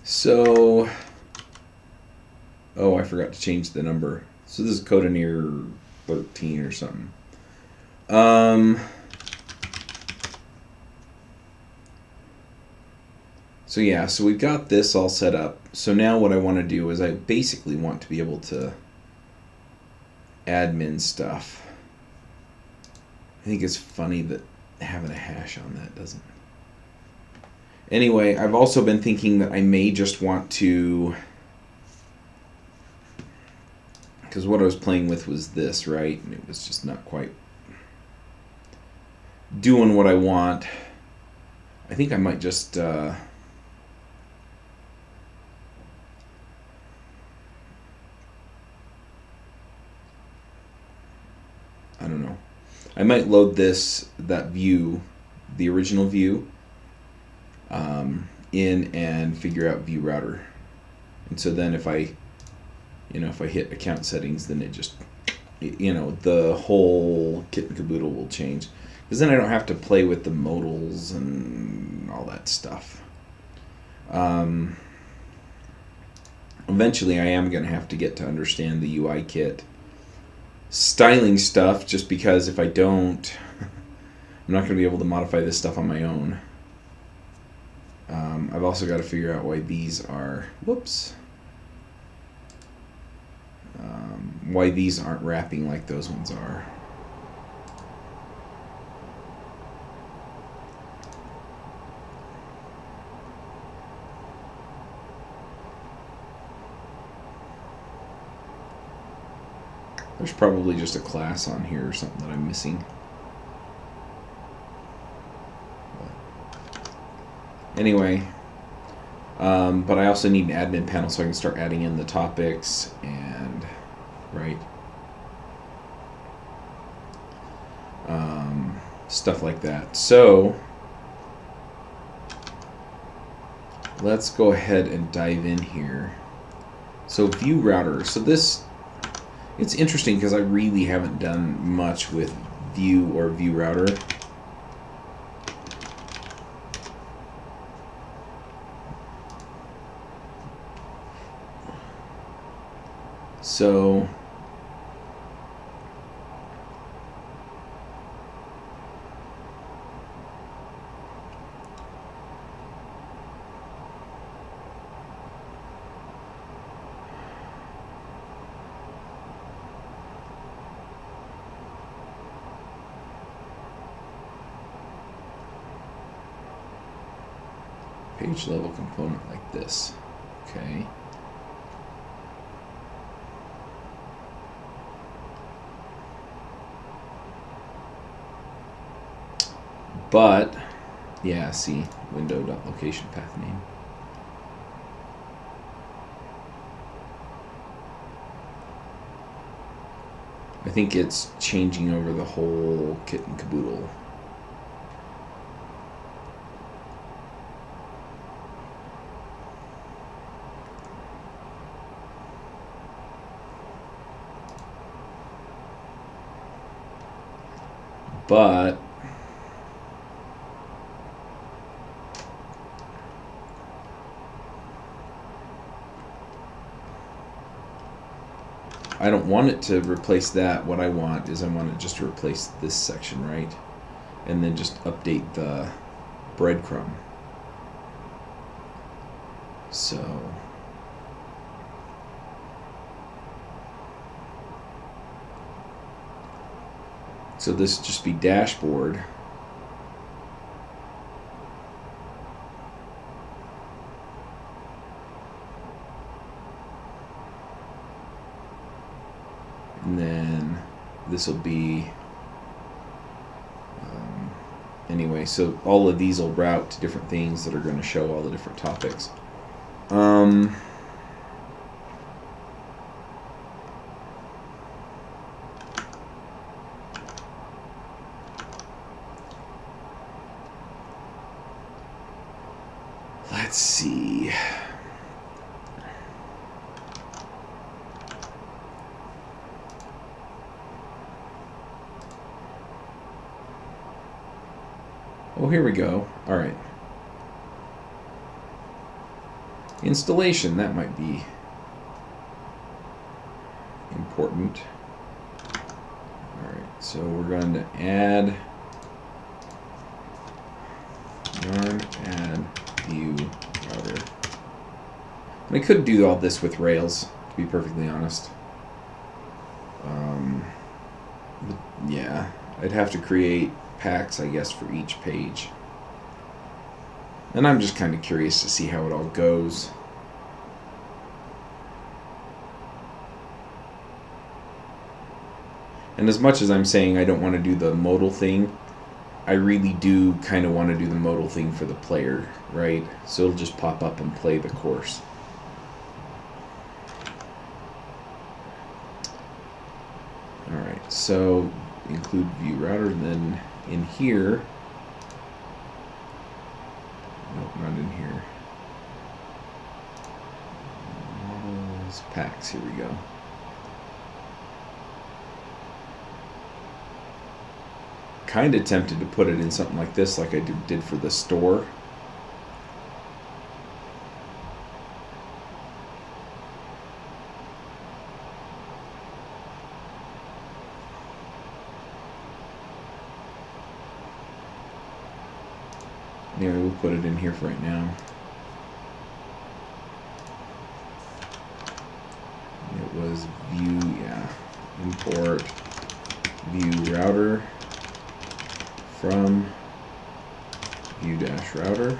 So, oh, I forgot to change the number. So this is Codineer 13 or something. Um, so yeah, so we've got this all set up. So now what I want to do is I basically want to be able to admin stuff. I think it's funny that having a hash on that doesn't. Anyway, I've also been thinking that I may just want to, because what I was playing with was this, right? And it was just not quite doing what I want. I think I might just I don't know. I might load that view, the original view, in and figure out view router. And so then if I hit account settings, then it just, the whole kit and caboodle will change. Because then I don't have to play with the modals and all that stuff. Eventually I am going to have to get to understand the UI kit styling stuff, just because if I don't, I'm not going to be able to modify this stuff on my own. I've also got to figure out why these are, why these aren't wrapping like those ones are. There's probably just a class on here or something that I'm missing. Anyway, but I also need an admin panel so I can start adding in the topics and, right, stuff like that. So let's go ahead and dive in here. So view router. So this, it's interesting because I really haven't done much with view or view router. So page level component like this. Okay. But, yeah, see, window.location path name. I think it's changing over the whole kit and caboodle. But I don't want it to replace that. What I want is I want it just to replace this section, right? And then just update the breadcrumb. So this would just be dashboard. And then this will be, anyway, so all of these will route to different things that are going to show all the different topics. Let's see. Oh, here we go. All right. Installation, that might be important. Alright, so we're going to add yarn add view router. And I could do all this with Rails, to be perfectly honest. But yeah, I'd have to create packs, I guess, for each page. And I'm just kind of curious to see how it all goes. And as much as I'm saying I don't want to do the modal thing, I really do kind of want to do the modal thing for the player, right? So it'll just pop up and play the course. Alright, so include view router, and then in here, nope, not in here. Models, packs, here we go. Kind of tempted to put it in something like this, like I did for the store. Anyway, we'll put it in here for right now. It was view, yeah, import view router from view-router.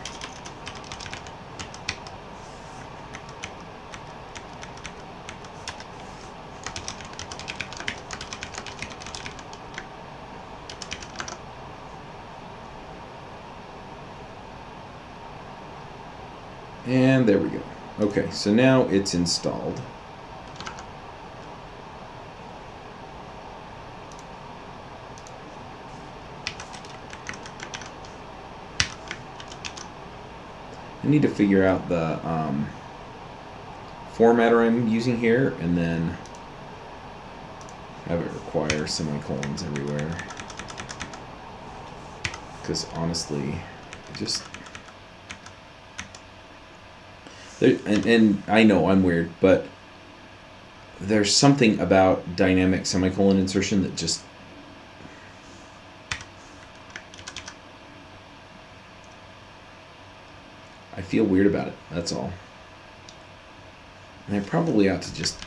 And there we go. Okay, so now it's installed. I need to figure out the formatter I'm using here, and then have it require semicolons everywhere. Because honestly, just there, and I know I'm weird, but there's something about dynamic semicolon insertion that just I feel weird about it, that's all. And I probably ought to just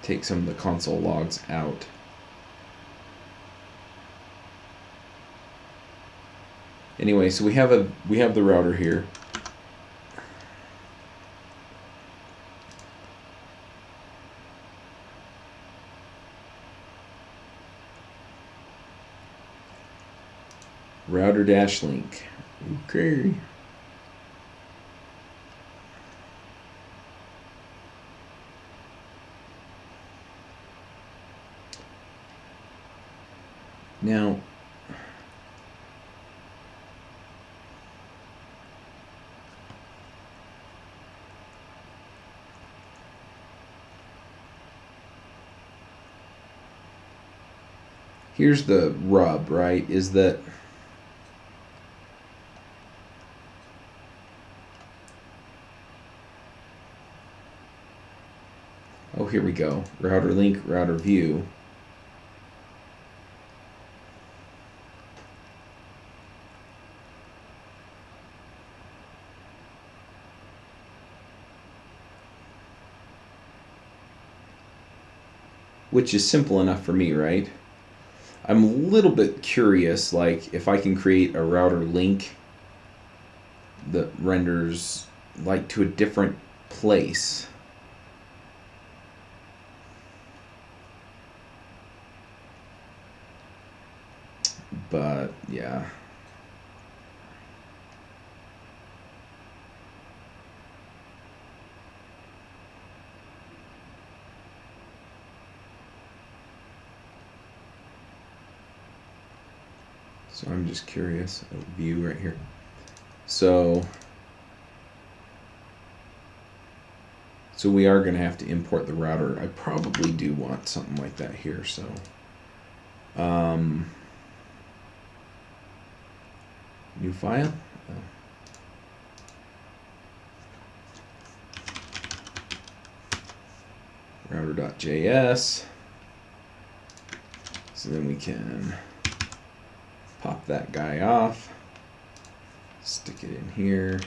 take some of the console logs out. Anyway, so we have the router here. Router dash link. Okay. Now, here's the rub, right? Is that oh, here we go. Router link, router view. Which is simple enough for me, right? I'm a little bit curious, like, if I can create a router link that renders, like, to a different place. But, yeah. So I'm just curious. A view right here. So we are going to have to import the router. I probably do want something like that here. So new file. Oh. router.js. So then we can pop that guy off, stick it in here,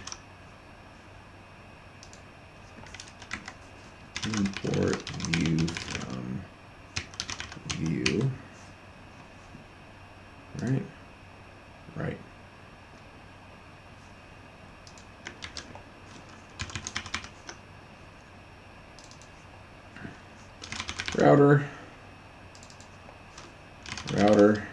import view from view, right? Right. Router, router,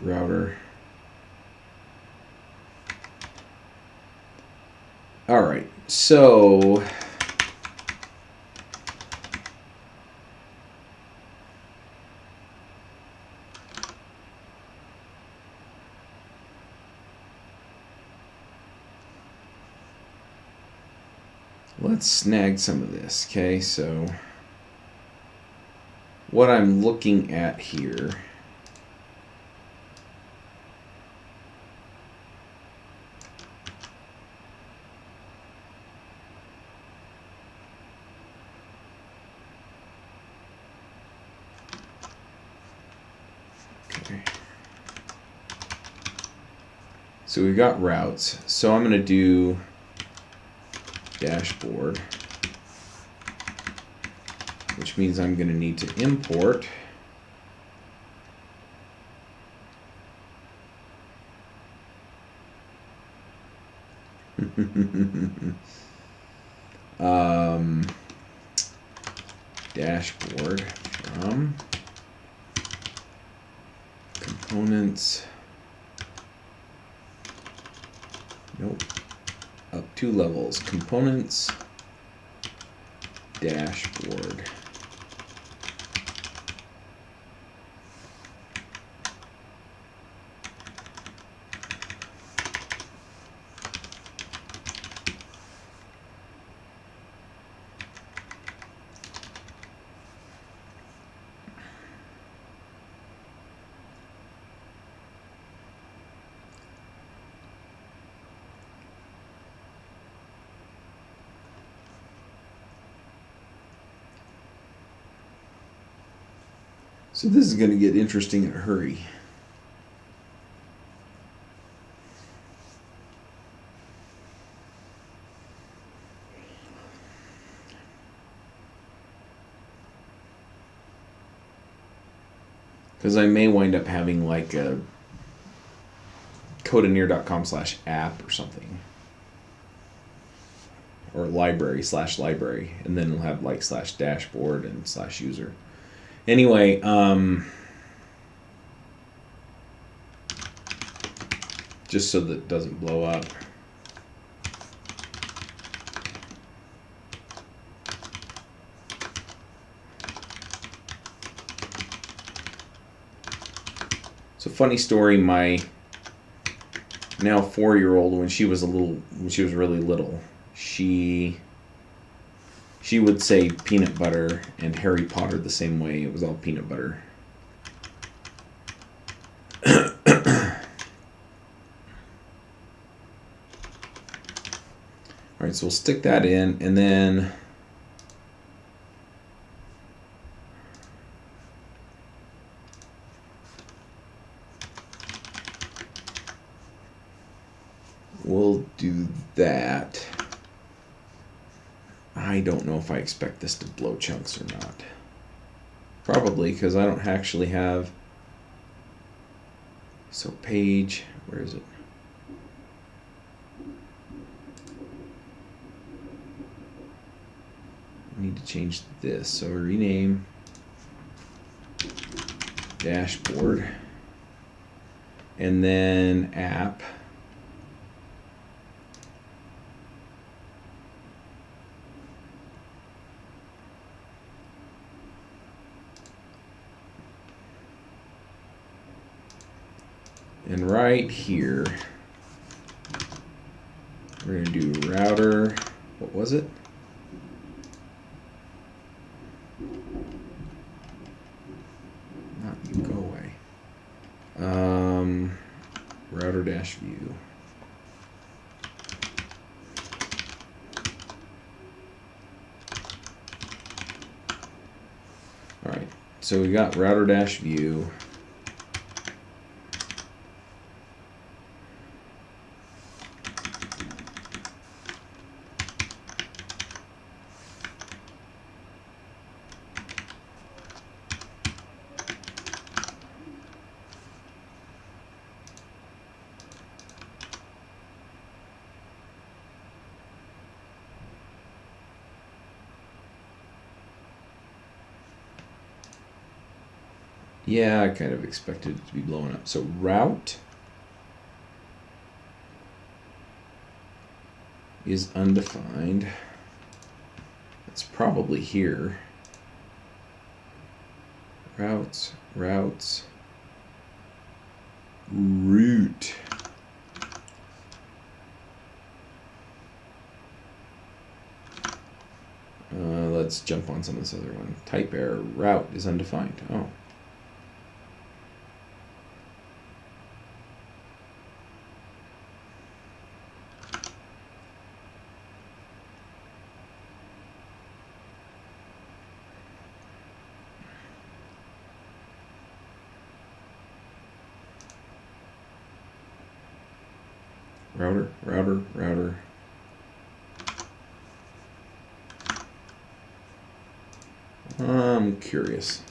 router. All right, so let's snag some of this. Okay, so what I'm looking at here so we've got routes. So I'm going to do dashboard, which means I'm going to need to import dashboard from components. Nope. Up 2 levels. Components dashboard. So this is going to get interesting in a hurry. Because I may wind up having like a Codineer.com/app or something. Or library/library. And then we'll have like /dashboard and /user. Anyway, just so that it doesn't blow up. So funny story, my now 4-year-old, when she was really little, she would say peanut butter and Harry Potter the same way. It was all peanut butter. All right, so we'll stick that in, and then we'll do that. I don't know if I expect this to blow chunks or not. Probably, because I don't actually have. So page, where is it? I need to change this. So rename dashboard, and then app. And right here, we're going to do router. What was it? Not you, go away. So we got router dash view. Yeah, I kind of expected it to be blowing up. So route is undefined. It's probably here. Routes, route. Let's jump on some of this other one. Type error, route is undefined. Oh. Router. I'm curious.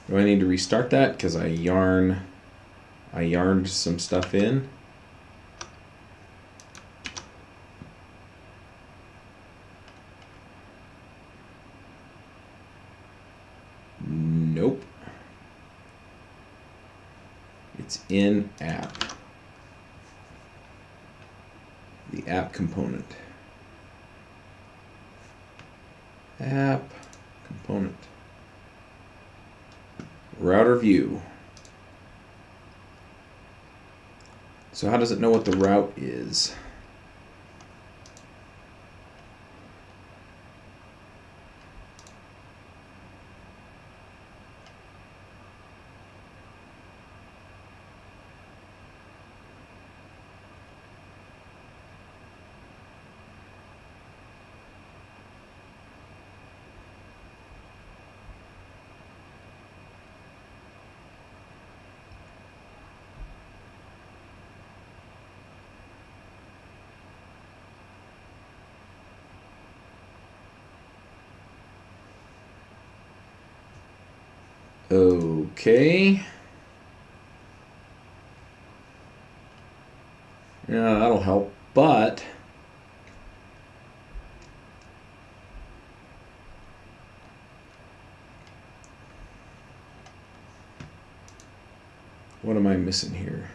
Do I need to restart that because I yarned some stuff in? Nope. It's in app. The app component. App component. Router view. So how does it know what the route is? Okay. Yeah, that'll help, but what am I missing here?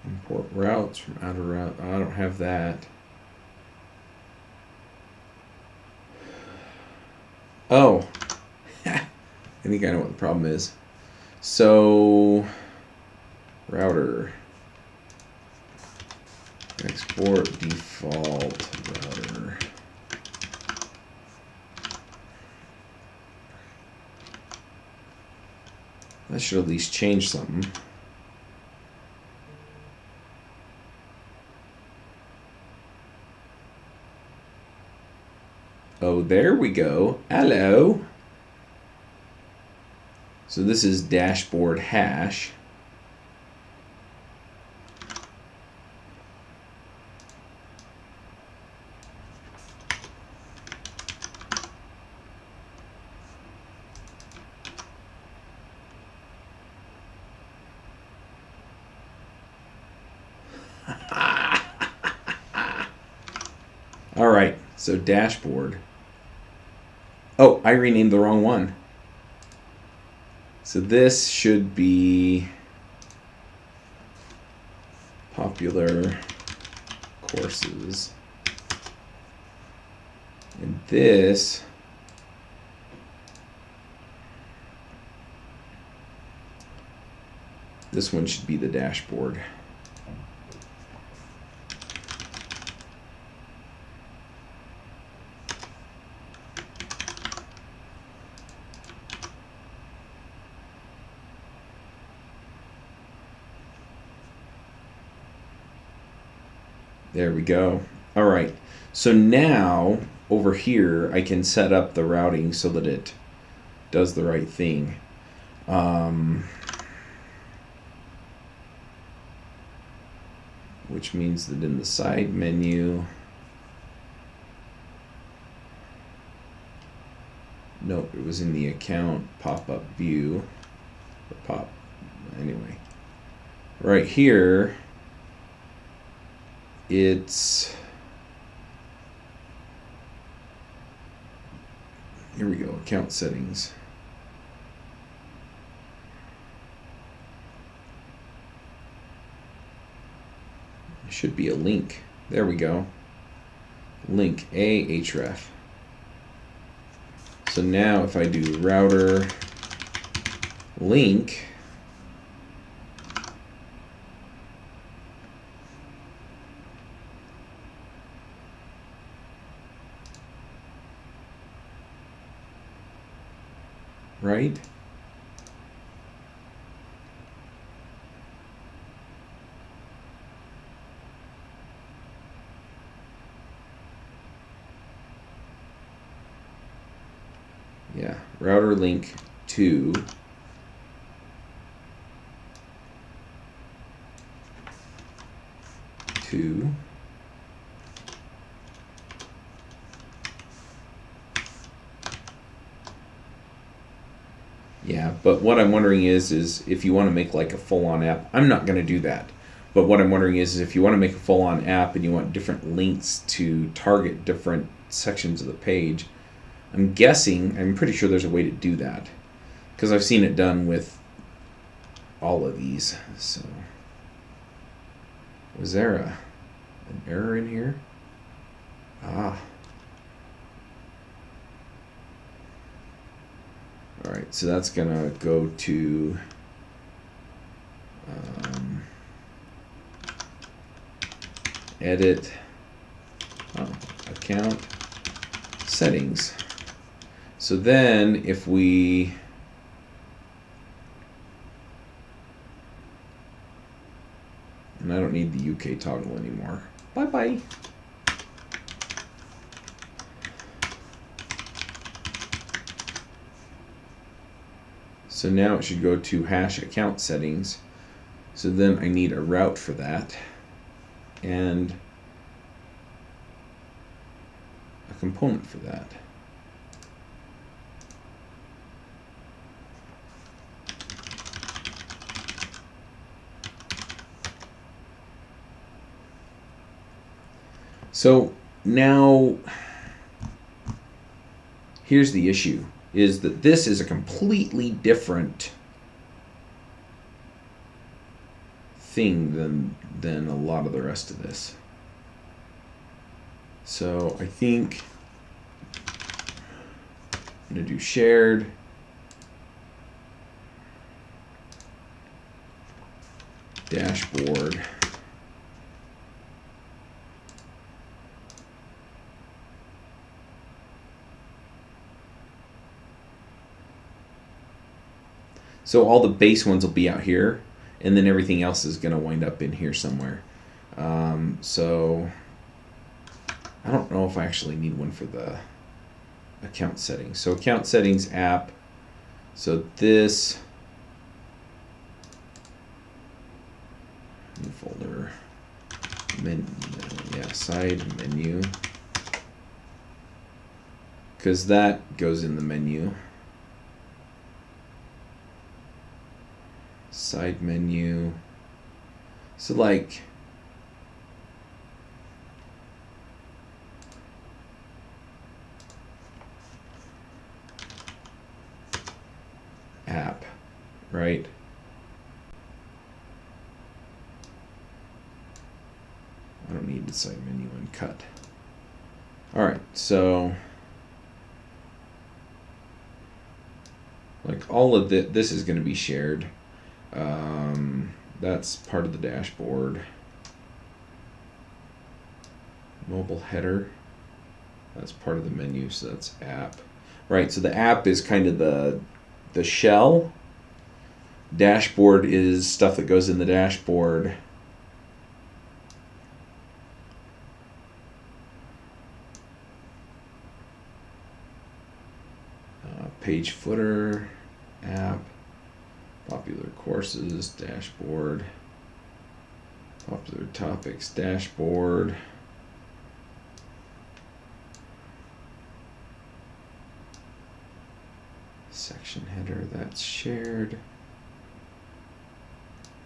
Import routes from outer route. I don't have that. Oh, I think I know what the problem is. So, router, export default router. That should at least change something. Oh, there we go. Hello. So this is dashboard hash. All right, so dashboard. Oh, I renamed the wrong one. So this should be popular courses. And this one should be the dashboard. There we go. All right. So now over here, I can set up the routing so that it does the right thing. Which means that in the side menu, nope, it was in the account pop-up view, or anyway. Right here, it's, here we go, account settings. Should be a link. There we go. Link href. So now if I do router link, right? Yeah, router link to yeah, but what I'm wondering is if you want to make like a full-on app, I'm not going to do that. But what I'm wondering is if you want to make a full-on app and you want different links to target different sections of the page, I'm pretty sure there's a way to do that, because I've seen it done with all of these. So, was there an error in here? Ah. All right, so that's gonna go to edit account settings. So then if we and I don't need the UK toggle anymore. Bye-bye. So now it should go to hash account settings. So then I need a route for that and a component for that. So now here's the issue, is that this is a completely different thing than a lot of the rest of this. So I think I'm going to do shared dashboard. So all the base ones will be out here, and then everything else is going to wind up in here somewhere. So I don't know if I actually need one for the account settings. So account settings app. So this new folder, side menu, because that goes in the menu. Side menu. So like right? I don't need the side menu and cut. All right, so like all of this is going to be shared. That's part of the dashboard. Mobile header, that's part of the menu, so that's app. Right, so the app is kind of the shell. Dashboard is stuff that goes in the dashboard. Page footer, app, popular courses, dashboard, popular topics, dashboard. Section header, that's shared.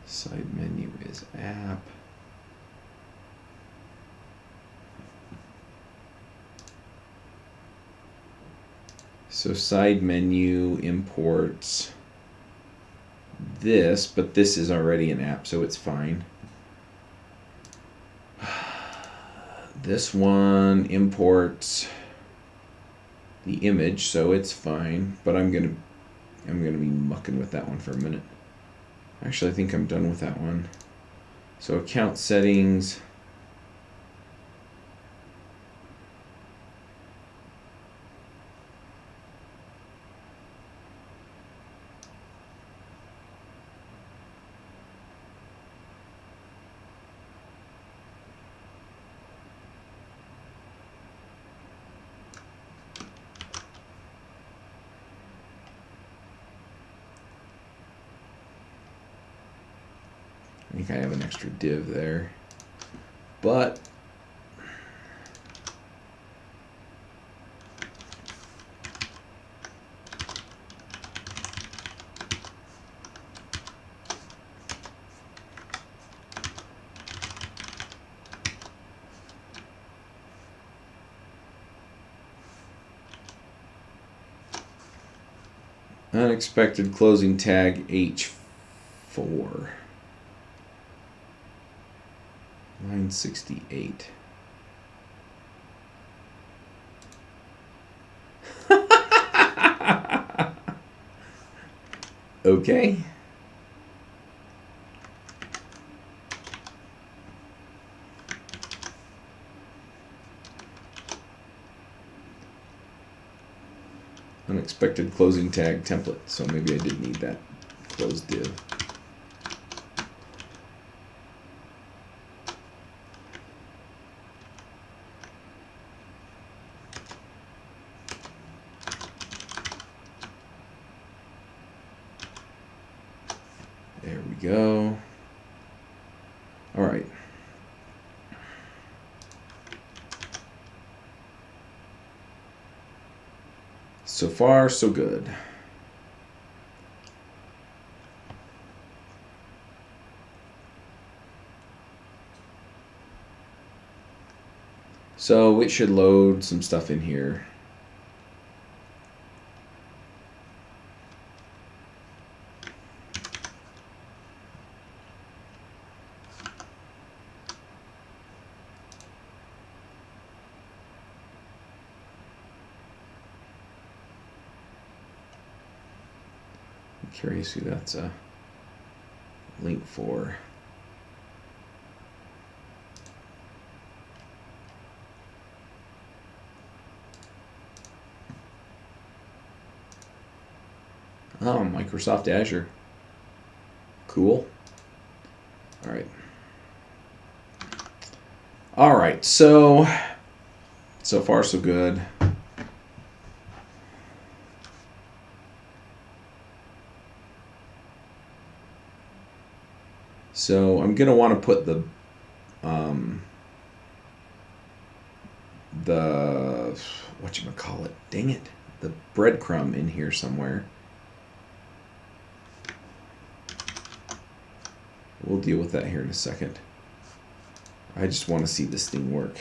Side menu is app. So side menu imports this, but this is already an app, so it's fine. This one imports the image, so it's fine, but I'm gonna be mucking with that one for a minute. Actually, I think I'm done with that one. So account settings. I think I have an extra div there, but unexpected closing tag H4. Line 68. Okay. Unexpected closing tag template. So maybe I did need that close div. There we go. All right. So far, so good. So it should load some stuff in here. I'm curious who that's a link for. Oh, Microsoft Azure. Cool. All right. All right, so far so good. So I'm gonna want to put the whatchamacallit, dang it, the breadcrumb in here somewhere. We'll deal with that here in a second. I just want to see this thing work.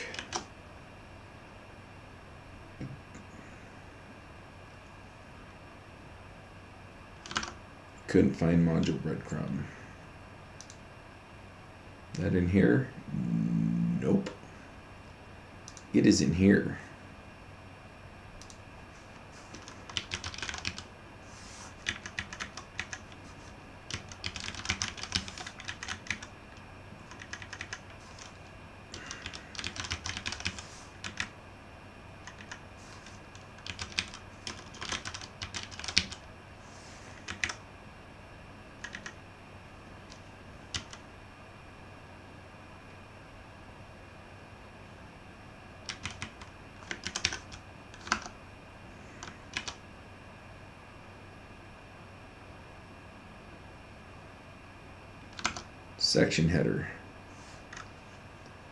couldn't find module breadcrumb. That in here? Nope. It is in here. Section header.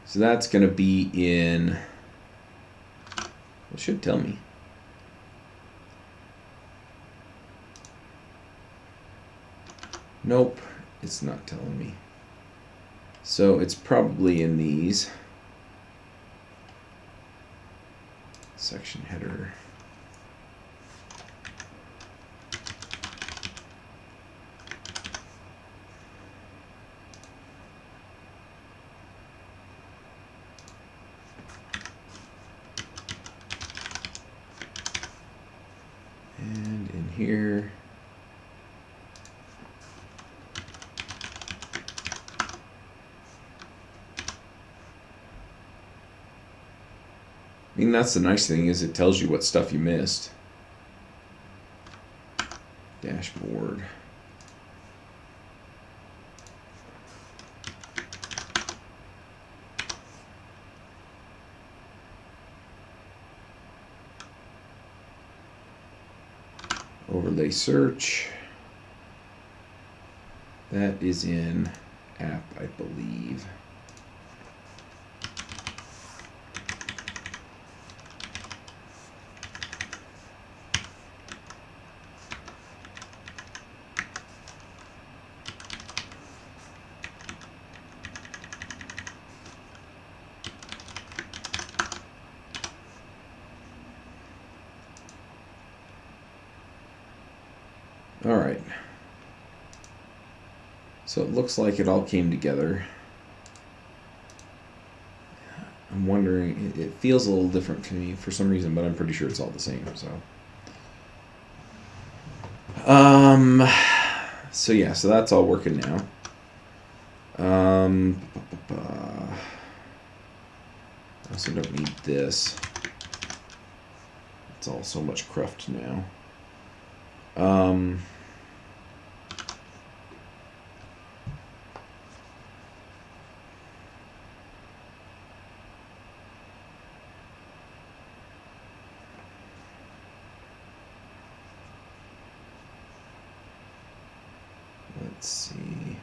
So that's going to be in, it should tell me. Nope, it's not telling me. So it's probably in these. Section header. And in here. I mean, that's the nice thing, is it tells you what stuff you missed. Dashboard. Overlay search. That is in app, I believe. All right. So it looks like it all came together. I'm wondering, it feels a little different to me for some reason, but I'm pretty sure it's all the same. So yeah, so that's all working now. I also don't need this. It's all so much cruft now. Let's see.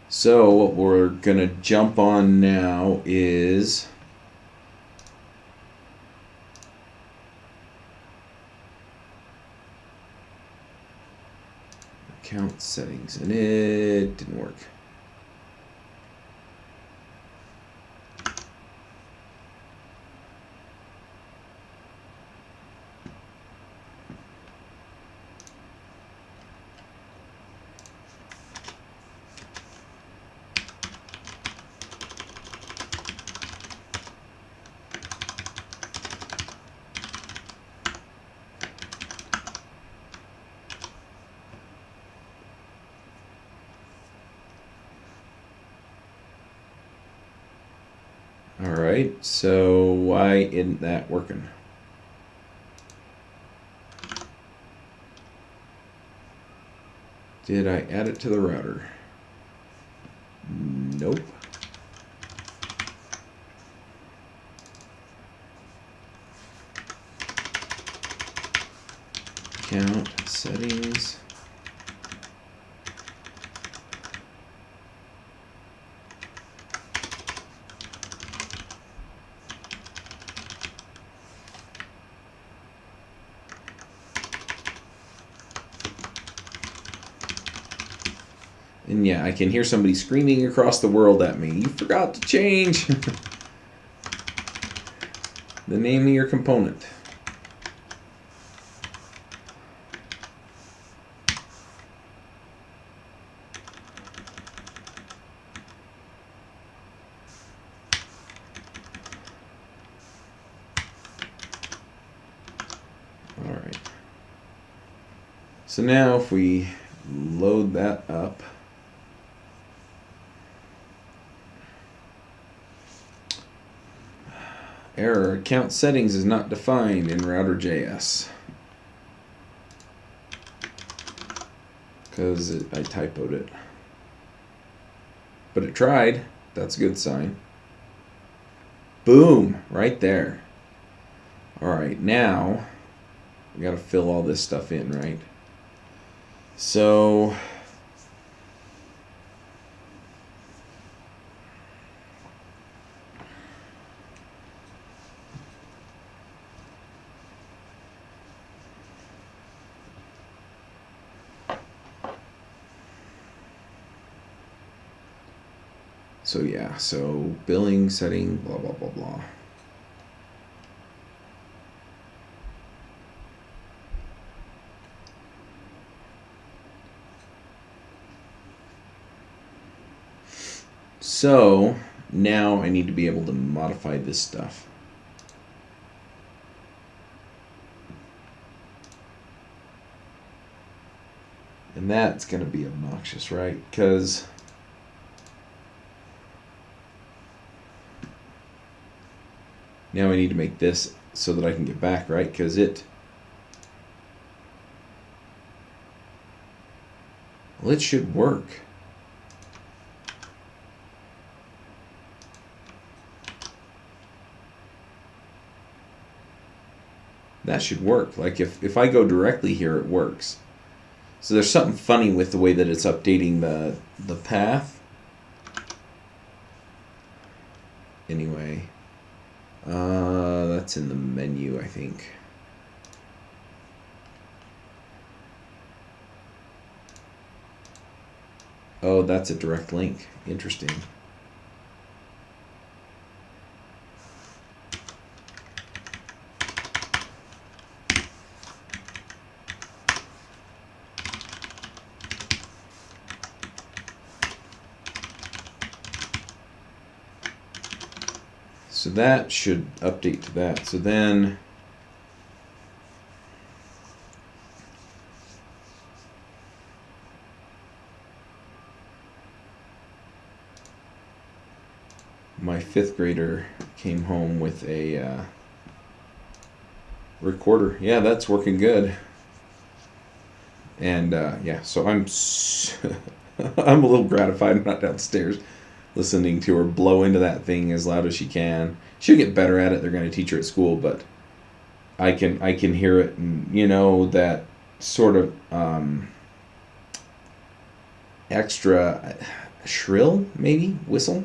So what we're going to jump on now is account settings, and it didn't work. All right, so why isn't that working? Did I add it to the router? Nope. Account settings. And yeah, I can hear somebody screaming across the world at me, "You forgot to change!" the name of your component. All right. So now if we load that up, error, account settings is not defined in router.js. Because I typoed it. But it tried. That's a good sign. Boom! Right there. Alright, now we gotta fill all this stuff in, right? So yeah, so billing setting, blah, blah, blah, blah. So now I need to be able to modify this stuff. And that's going to be obnoxious, right? Because now I need to make this so that I can get back, right? Because it should work. That should work. Like if I go directly here, it works. So there's something funny with the way that it's updating the path. Anyway, that's in the menu, I think. Oh, that's a direct link. Interesting. So that should update to that. So then my 5th grader came home with a recorder. Yeah, that's working good. And yeah, so I'm I'm a little gratified. I'm not downstairs listening to her blow into that thing as loud as she can. She'll get better at it. They're going to teach her at school, but I can hear it, and you know that sort of extra shrill, maybe whistle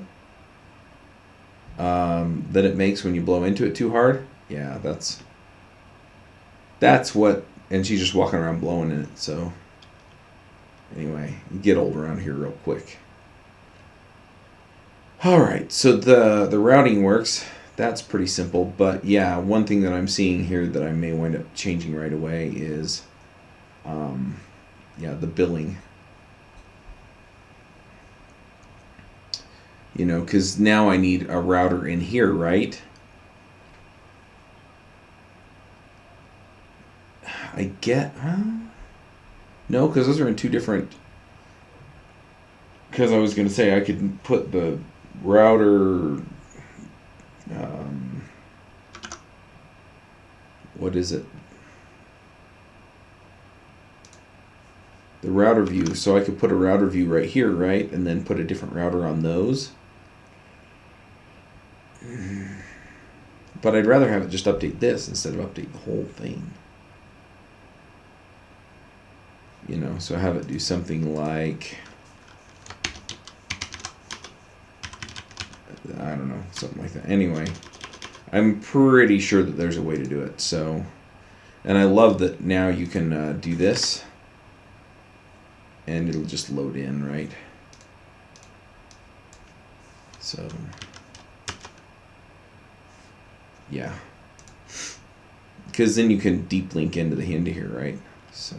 that it makes when you blow into it too hard. Yeah, that's what. And she's just walking around blowing in it. So anyway, get old around here real quick. All right, so the routing works. That's pretty simple. But yeah, one thing that I'm seeing here that I may wind up changing right away is, yeah, the billing. You know, because now I need a router in here, right? I get, no, because those are in two different. Because I was going to say I could put the router, what is it? The router view. So I could put a router view right here, right? And then put a different router on those. But I'd rather have it just update this instead of update the whole thing. You know, so have it do something like, I don't know, something like that. Anyway, I'm pretty sure that there's a way to do it. So, and I love that now you can do this, and it'll just load in, right? So, yeah. because then you can deep link into here, right? So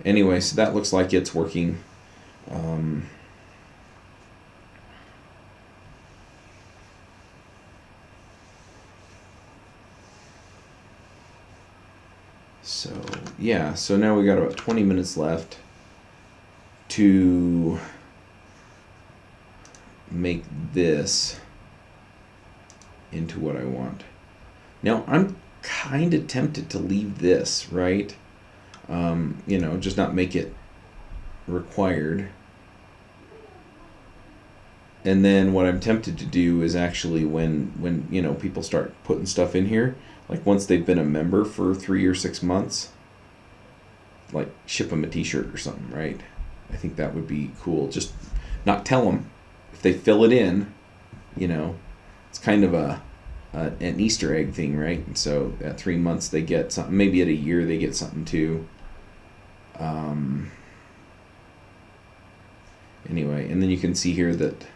anyway, so that looks like it's working. So yeah, so now we got about 20 minutes left to make this into what I want. Now I'm kind of tempted to leave this, right? You know, just not make it required. And then what I'm tempted to do is actually when you know, people start putting stuff in here, like once they've been a member for 3 or 6 months, like ship them a t-shirt or something, right? I think that would be cool. Just not tell them. If they fill it in, you know, it's kind of an Easter egg thing, right? And so at 3 months they get something. Maybe at a year they get something too. Anyway, and then you can see here that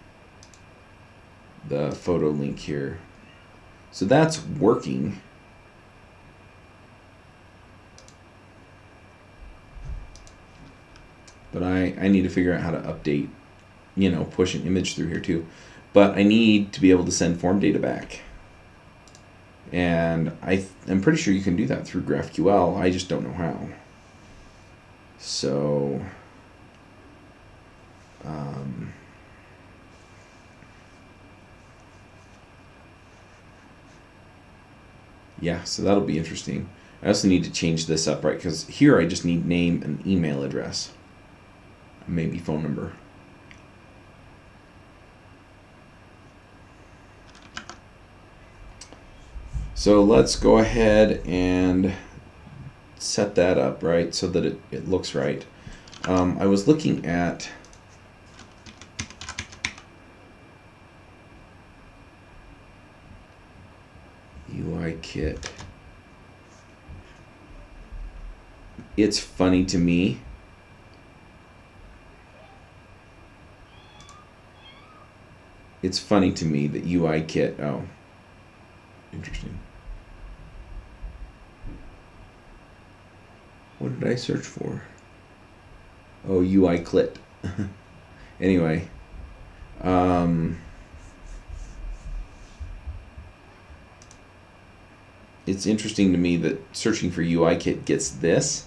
the photo link here. So that's working. But I need to figure out how to update, you know, push an image through here too. But I need to be able to send form data back. And I'm pretty sure you can do that through GraphQL. I just don't know how. So yeah, so that'll be interesting. I also need to change this up, right? Because here I just need name and email address. Maybe phone number. So let's go ahead and set that up, right, so that it looks right. I was looking at UI kit. It's funny to me. It's funny to me that UI kit, oh, interesting. What did I search for? Oh, UI clit. Anyway, it's interesting to me that searching for UI kit gets this,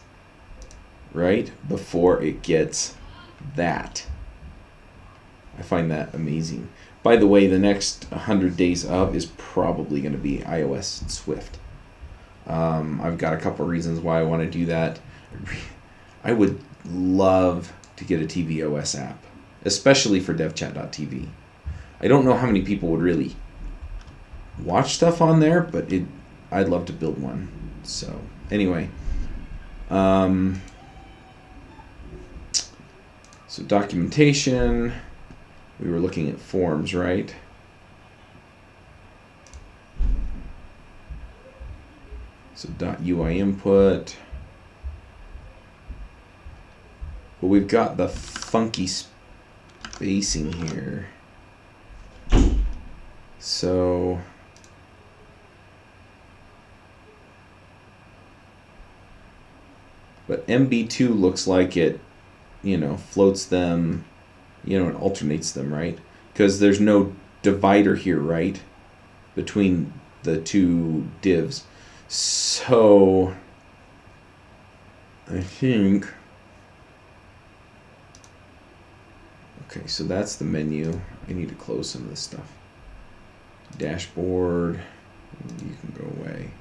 right, before it gets that. I find that amazing. By the way, the next 100 days of is probably going to be iOS and Swift. I've got a couple of reasons why I want to do that. I would love to get a tvOS app, especially for devchat.tv. I don't know how many people would really watch stuff on there, but I'd love to build one. So anyway, so documentation. We were looking at forms, right? So .ui input. But we've got the funky spacing here. So but MB2 looks like it, you know, floats them, you know, and alternates them, right? Because there's no divider here, right, between the two divs. So I think, okay, so that's the menu. I need to close some of this stuff. Dashboard, you can go away.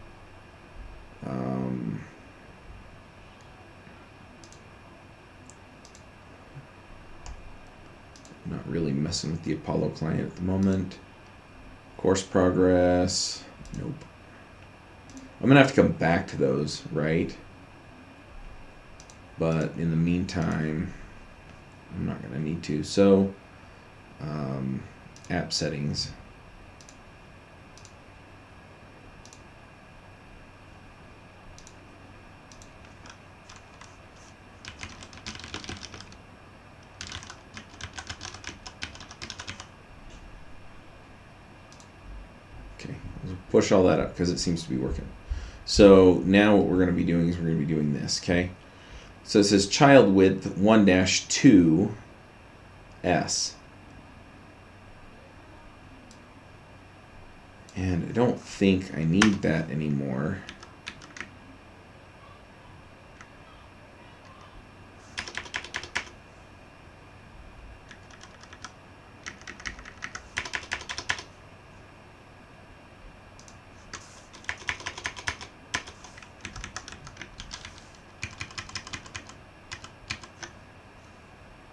Not really messing with the Apollo client at the moment. Course progress, nope. I'm gonna have to come back to those, right? But in the meantime, I'm not gonna need to. So, app settings. Okay, push all that up because it seems to be working. So now what we're going to be doing is we're going to be doing this, okay? So it says child width 1-2 S. And I don't think I need that anymore.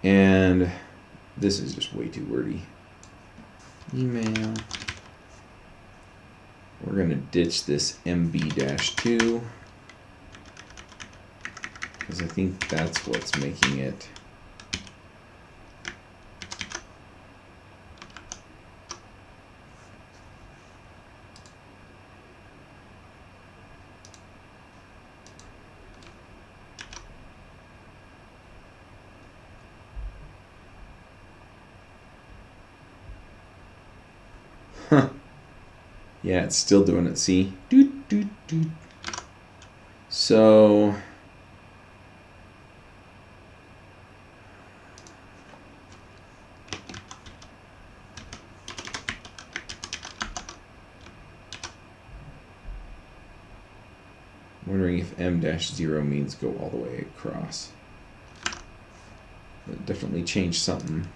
And this is just way too wordy. Email. We're going to ditch this MB-2 because I think that's what's making it. Huh. Yeah, it's still doing it. See? Doot, doot, doot. So wondering if M-0 means go all the way across. That definitely changed something.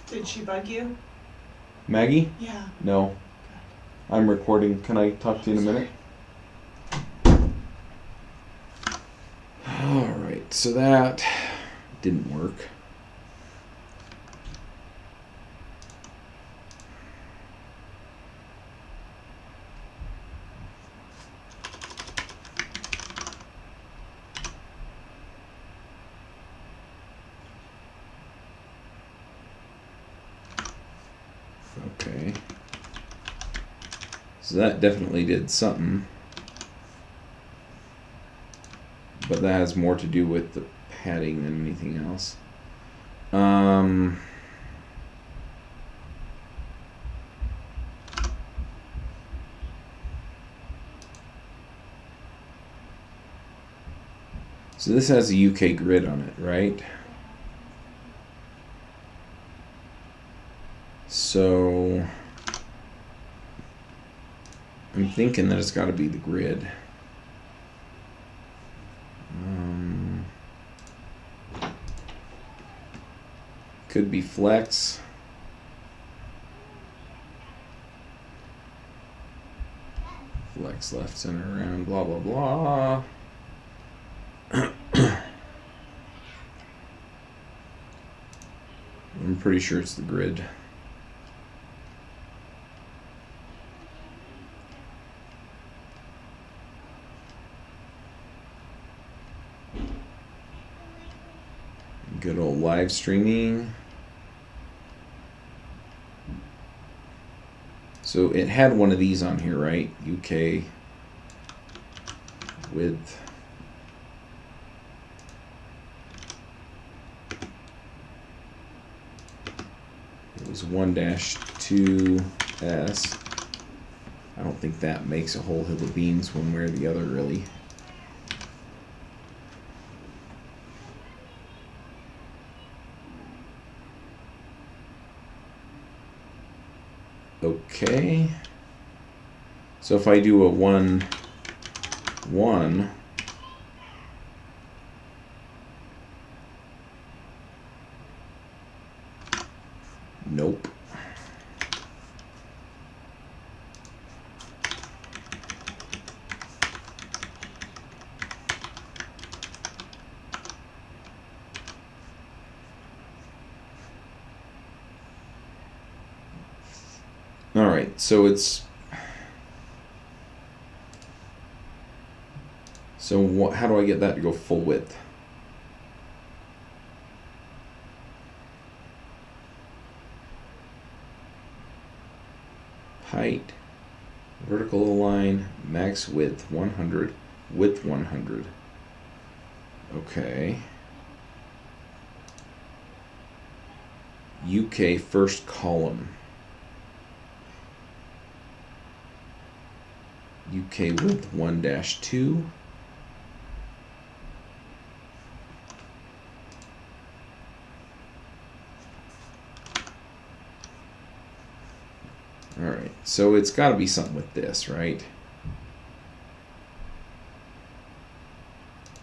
Did she bug you? Maggie? Yeah. No. I'm recording. Can I talk to you in a minute? Alright, so that didn't work. Okay. So that definitely did something. But that has more to do with the padding than anything else. So this has a UK grid on it, right? So I'm thinking that it's got to be the grid. Could be flex. Flex left, center, around, blah, blah, blah. I'm pretty sure it's the grid. Good old live streaming. So it had one of these on here, right? UK width. It was 1-2S. I don't think that makes a whole hill of beans one way or the other, really. Okay. So if I do a 1, 1, nope. All right, so it's how do I get that to go full width? height, vertical align, max width 100, width 100. Okay. UK first column. UK width 1-2. Alright, so it's got to be something with this, right?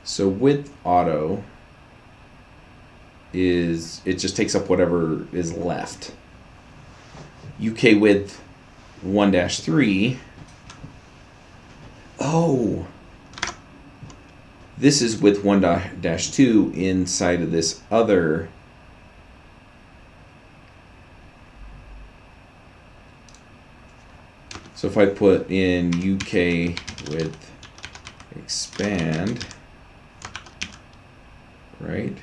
So width auto is, it just takes up whatever is left. UK width 1-3. Oh, this is with 1-2 inside of this other. So if I put in UK with expand, right?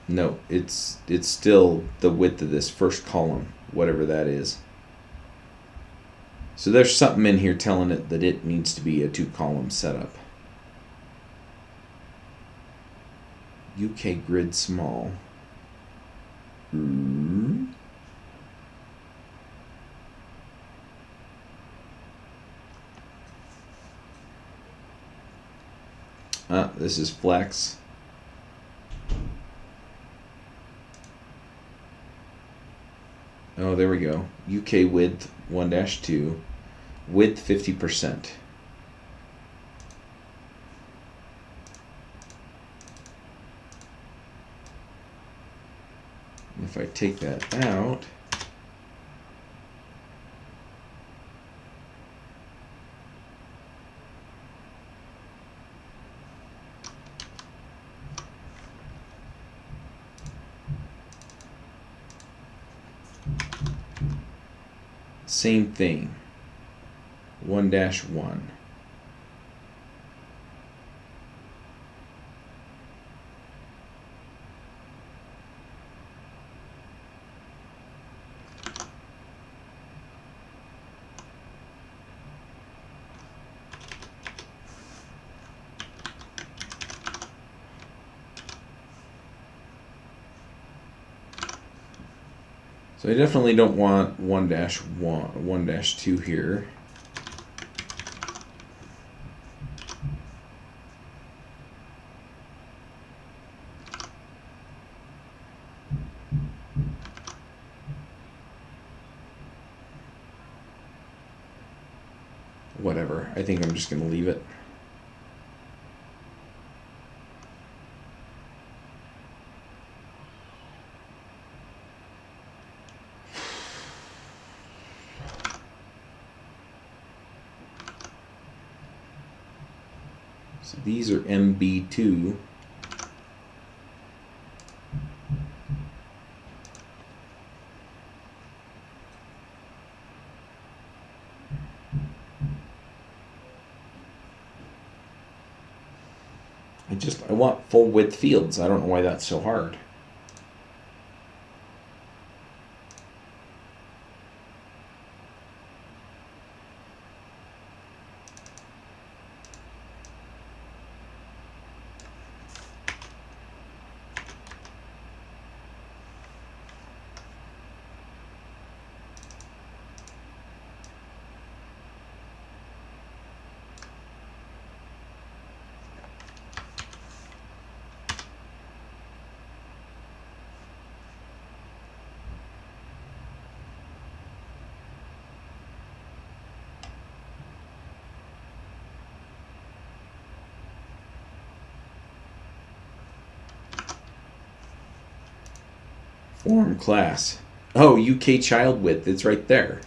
No, it's still the width of this first column, whatever that is. So there's something in here telling it that it needs to be a 2-column setup. UK grid small. This is flex. Oh, there we go. UK width 1-2, width 50%. If I take that out, same thing. 1-1. So I definitely don't want 1-2 here. Whatever. I think I'm just going to leave it. So these are MB2. I want full width fields. I don't know why that's so hard. Form class. Oh, UK child width. It's right there.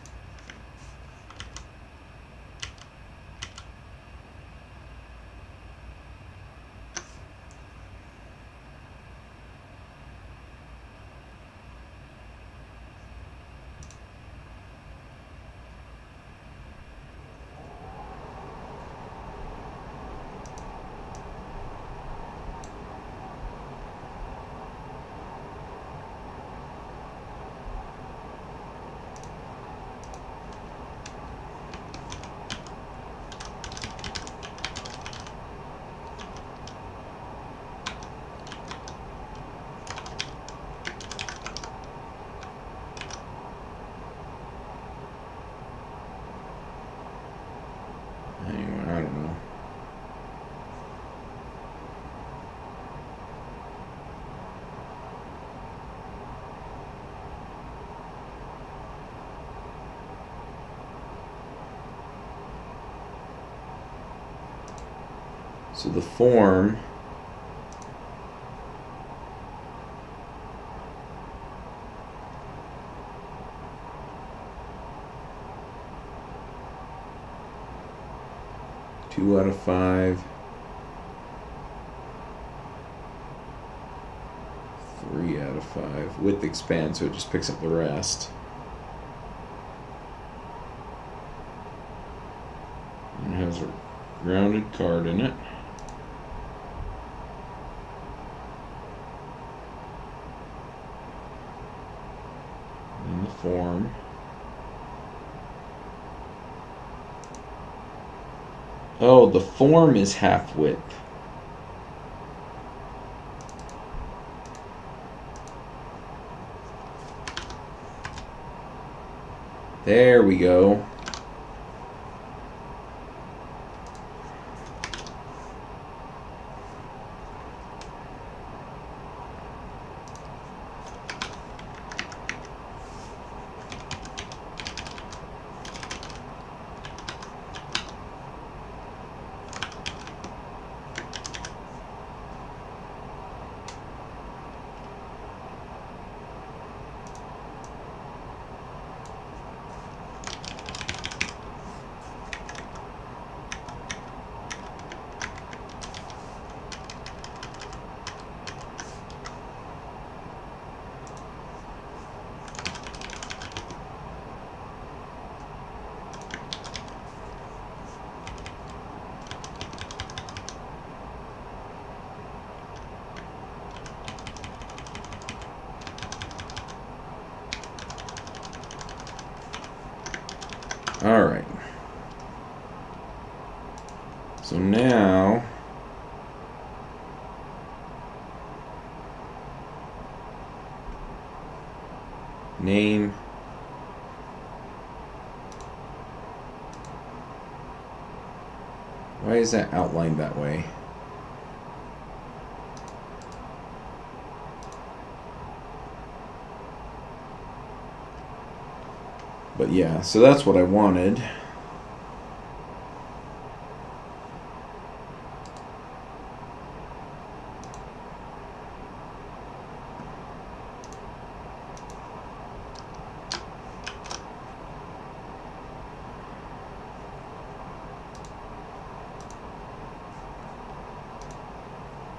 So the form two out of 5. 3 out of 5. Width expands, so it just picks up the rest. And it has a grounded card in it. In the form. Oh, the form is half width. There we go. All right. So now name, why is that outlined that way? But yeah, so that's what I wanted.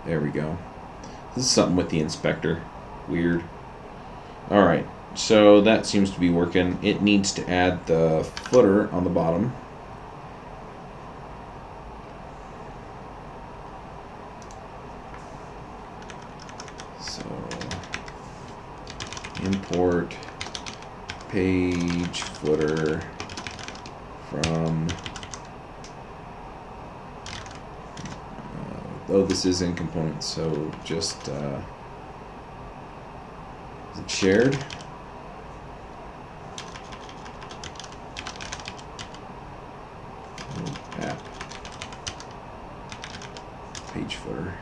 There we go. This is something with the inspector. Weird. Alright, so that seems to be working. It needs to add the footer on the bottom. So, import page footer from... oh, this is in components, so just... is it shared? App. Page footer.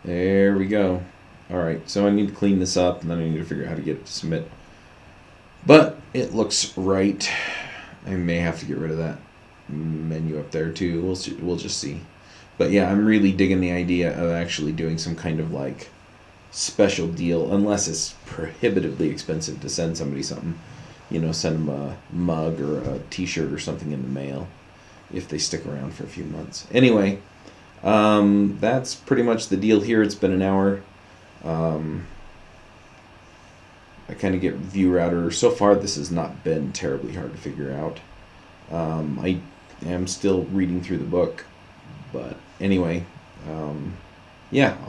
There we go. Alright, so I need to clean this up, and then I need to figure out how to get it to submit. But it looks right. I may have to get rid of that menu up there too. We'll just see. But yeah, I'm really digging the idea of actually doing some kind of like special deal, unless it's prohibitively expensive to send somebody something. Send them a mug or a T-shirt or something in the mail if they stick around for a few months. Anyway, that's pretty much the deal here. It's been an hour. I kind of get view router. So far, this has not been terribly hard to figure out. I am still reading through the book, but anyway, yeah,